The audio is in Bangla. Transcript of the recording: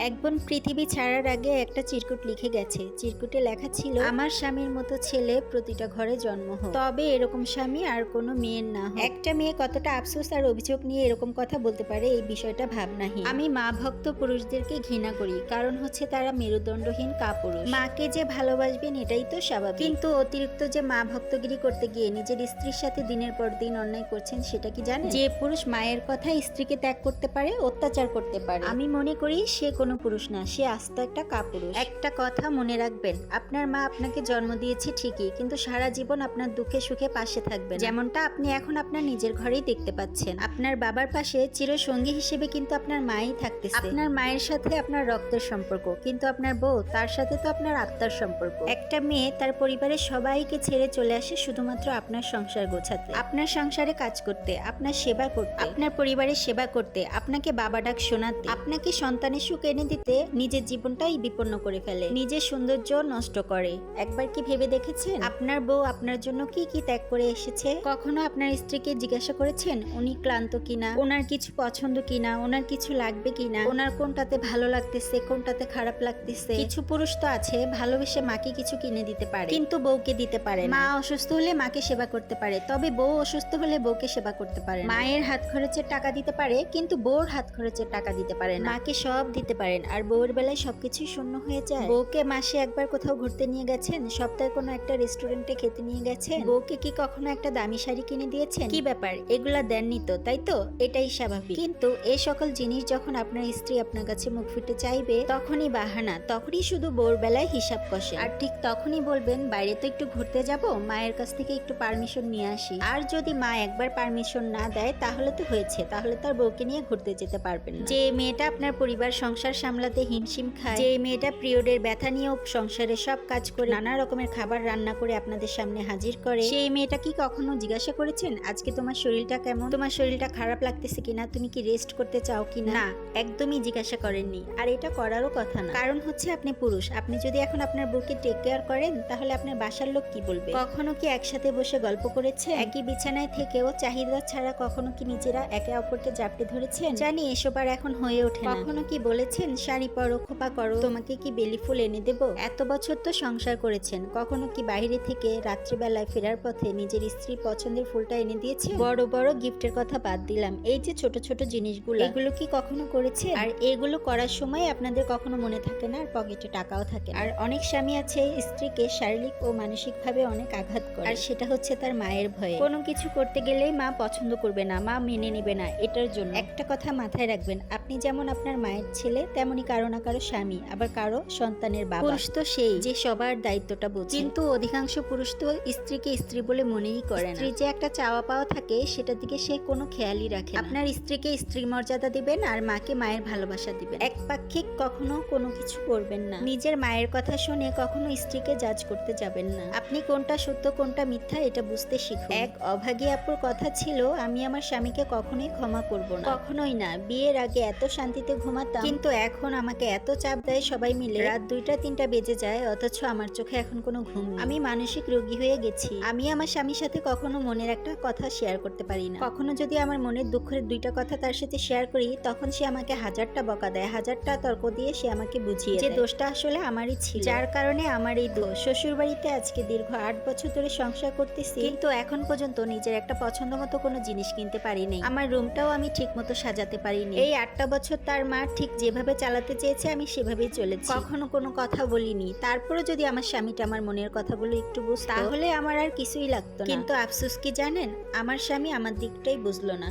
এক বোন পৃথিবী ছাড়ার আগে একটা চিরকুট লিখে গেছে। চিরকুটে লেখা ছিল, আমার স্বামীর মতো ছেলে প্রতিটা ঘরে জন্ম হোক, তবে এরকম স্বামী আর কোনো মেয়ের না হোক। একটা মেয়ে কতটা আফসোস আর অভিযোগ নিয়ে এরকম কথা বলতে পারে, এই বিষয়টা ভাবনাহীন। আমি মা ভক্ত পুরুষদেরকে ঘৃণা করি, কারণ হচ্ছে তারা মেরুদণ্ডহীন কাপুরুষ। মাকে যে ভালোবাসবেন এটাই তো স্বাভাবিক, কিন্তু অতিরিক্ত যে মা ভক্তগিরি করতে গিয়ে নিজের স্ত্রীর সাথে দিনের পর দিন অন্যায় করছেন সেটা কি জানেন? যে পুরুষ মায়ের কথা স্ত্রীকে ত্যাগ করতে পারে, অত্যাচার করতে পারে, আমি মনে করি সে কোনো পুরুষ না, সে আস্ত একটা কাপুরুষ। একটা কথা মনে রাখবেন, আপনার মা আপনাকে জন্ম দিয়েছে ঠিকই, কিন্তু সারা জীবন আপনার দুঃখে সুখে পাশে থাকবেন, যেমনটা আপনি এখন আপনার নিজের ঘরেই দেখতে পাচ্ছেন। আপনার বাবার পাশে চিরসঙ্গী হিসেবে কিন্তু আপনার মাই থাকতেছে। আপনার মায়ের সাথে আপনার রক্তের সম্পর্ক, কিন্তু আপনার বউ, তার সাথে তো আপনার আত্মার সম্পর্ক। একটা মেয়ে তার পরিবারের সবাইকে ছেড়ে চলে আসে শুধুমাত্র আপনার সংসার গোছাতে, আপনার সংসারে কাজ করতে, আপনার সেবা করতে, আপনার পরিবারের সেবা করতে, আপনাকে বাবা ডাক শোনাতে, আপনাকে সন্তানের সুখ এনে দিতে নিজের জীবনটাই বিপন্ন করে ফেলে, নিজের সৌন্দর্য নষ্ট করে। একবার কি ভেবে দেখেছেন আপনার বউ আপনার জন্য কি কি ত্যাগ করে এসেছে? কখনো আপনার স্ত্রীকে জিজ্ঞাসা করেছেন উনি ক্লান্ত কিনা, ওনার কিছু পছন্দ কিনা, ওনার কিছু লাগবে কিনা, ওনার কোনটাতে ভালো লাগতেছে, কোনটাতে খারাপ লাগতেছে? কিছু পুরুষ তো আছে ভালোবেসে মাকে কিছু কিনে দিতে পারে, কিন্তু বউকে দিতে পারে না। মা অসুস্থ হলে মাকে সেবা করতে পারে, তবে বউ অসুস্থ হলে বউকে সেবা করতে পারে না। মায়ের হাত খরচের টাকা দিতে পারে, কিন্তু বউর হাত খরচের টাকা দিতে পারে না। মাকে সব দিতে পারেন, আর বউর বেলায় সবকিছুই শূন্য হয়ে যায়। বউকে মাসে একবার কোথাও ঘুরতে নিয়ে গেছেন, সপ্তাহে কোনো একটা রেস্টুরেন্টে খেতে নিয়ে গেছেন, বউকে কি কখনো একটা দামি শাড়ি কিনে দিয়েছেন? কি ব্যাপার, এগুলা দেননি তো, তাই তো? এটাই স্বাভাবিক। কিন্তু এই সকল জিনিস যখন আপনার স্ত্রী আপনার কাছে মুখ ফুটে চাইবে, তখনই বাহানা, তখনই শুধু বউর বেলায় হিসাব কষে। আর ঠিক তখনই বলবেন, বাইরে তো একটু ঘুরতে যাব, মায়ের কাছ থেকে একটু পারমিশন নিয়ে আসি। আর যদি মা একবার পারমিশন না দেয় তাহলে তো হয়েছে, তাহলে তার বউকে নিয়ে ঘুরতে যেতে পারবেন না। যে মেয়েটা আপনার পরিবার সংসার সামলাতে হিমশিম খায়, যে মেয়েটা পিরিয়ডের ব্যথা নিয়েও সংসারে সব কাজ করে নানা রকমের খাবার রান্না করে আপনাদের সামনে হাজির করে, সেই মেয়েটা কি কখনো জিজ্ঞাসা করেছেন আজকে তোমার শরীরটা কেমন, তোমার শরীরটা খারাপ লাগতেছে কিনা, তুমি কি রেস্ট করতে চাও কিনা? না, একদমই জিজ্ঞাসা করেননি। আর এটা করারও কথা না, কারণ হচ্ছে আপনি পুরুষ। আপনি যদি এখন আপনার বউকে টেক কেয়ার করেন, তাহলে আপনার বাসার লোক কি বলবে? কখনো কি একসাথে বসে গল্প করেছে? একই বিছানায় থেকেও চাহিদা ছাড়া কখনো কি নিজেরা একে অপরকে জাপটে ধরেছেন? জানি এসব আর এখন হয়ে ওঠে না। কখনো কি বলেছেন শাড়ি পরো, খোপা করো, তোমাকে কি বেলি ফুল এনে দেবো? এত বছর তো সংসার করেছেন, কখনো কি বাইরে থেকে রাত্রিবেলায় ফেরার পথে নিজের স্ত্রী পছন্দের ফুলটা এনে দিয়েছে? বড় বড় গিফটের কথা বাদ দিলাম, এই যে ছোট ছোট জিনিসগুলো, এগুলো কি কখনো করেছে? আর এগুলো করার সময় আপনাদের কখনো মনে থাকে না আর পকেটে টাকাও থাকে। আর অনেক স্বামী আছে স্ত্রীকে শারীরিক ও মানসিক ভাবে অনেক আঘাত করে, আর সেটা হচ্ছে তার মায়ের ভয়ে। কোনো কিছু করতে গেলেই মা পছন্দ করবে না, মা মেনে নেবে না, এটার জন্য একটা কথা মাথায় রাখবেন, আপনি যেমন আপনার মায়ের ছেলে, তেমনি কারো না কারো স্বামী, আবার কারো সন্তানের বাবা। পুরুষ তো সেই যে সবার দায়িত্বটা বোঝে, কিন্তু অধিকাংশ পুরুষ তো স্ত্রীকে স্ত্রী বলে মনেই করে না। স্ত্রী যে একটা চাওয়া পাওয়া থাকে সেটার দিকে সে কোনো খেয়ালই রাখে না। আপনার স্ত্রীকে স্ত্রী মর্যাদা দিবেন আর মাকে মায়ের ভালোবাসা দিবেন, একপাক্ষিক কখনো কোনো কিছু করবেন না। নিজের মায়ের কথা শুনে কখনো স্ত্রীকে জাজ করতে যাবেন না। আপনি কোনটা সত্য কোনটা মিথ্যা এটা বুঝতে শিখুন। এক অভাগী আপুর কথা ছিল, আমি আমার স্বামীকে কখনোই ক্ষমা করব না, কখনোই না। বিয়ের আগে এত শান্তিতে ঘুমাতাম, কিন্তু এখন আমাকে এত চাপ দেয় সবাই মিলে, রাত 2টা 3টা বেজে যায়, অথচ আমার চোখে এখন কোনো ঘুম নেই। আমি মানসিক রোগী হয়ে গেছি। আমি আমার স্বামীর সাথে কখনো মনের একটা কথা শেয়ার করতে পারি না। কখনো যদি আমার মনের দুঃখের 2টা কথা তার সাথে শেয়ার করি, তখন সে আমাকে 1000টা বকা দেয়, 1000টা তর্ক দিয়ে সে আমাকে বুঝিয়ে দেয় যে দোষটা আসলে আমারই ছিল, যার কারণে আমার এই দোষ। শ্বশুর বাড়িতে আজকে দীর্ঘ 8 বছর ধরে সংসার করতেছি, কিন্তু এখন পর্যন্ত নিজের একটা পছন্দ মতো কোনো জিনিস কিনতে পারিনি। আমার রুমটাও আমি ঠিক মতো সাজাতে পারিনি। এই 8টা বছর তার মা ঠিক যেভাবে চালাতে চেয়েছে আমি সেভাবেই চলেছি, কখনো কোনো কথা বলিনি। তারপরে যদি আমার স্বামীটা আমার মনের কথাগুলো একটু বুঝতো, তাহলে আমার আর কিছুই লাগতো না। কিন্তু আফসোস কি জানেন, আমার স্বামী আমার দিকটাই বুঝলো না।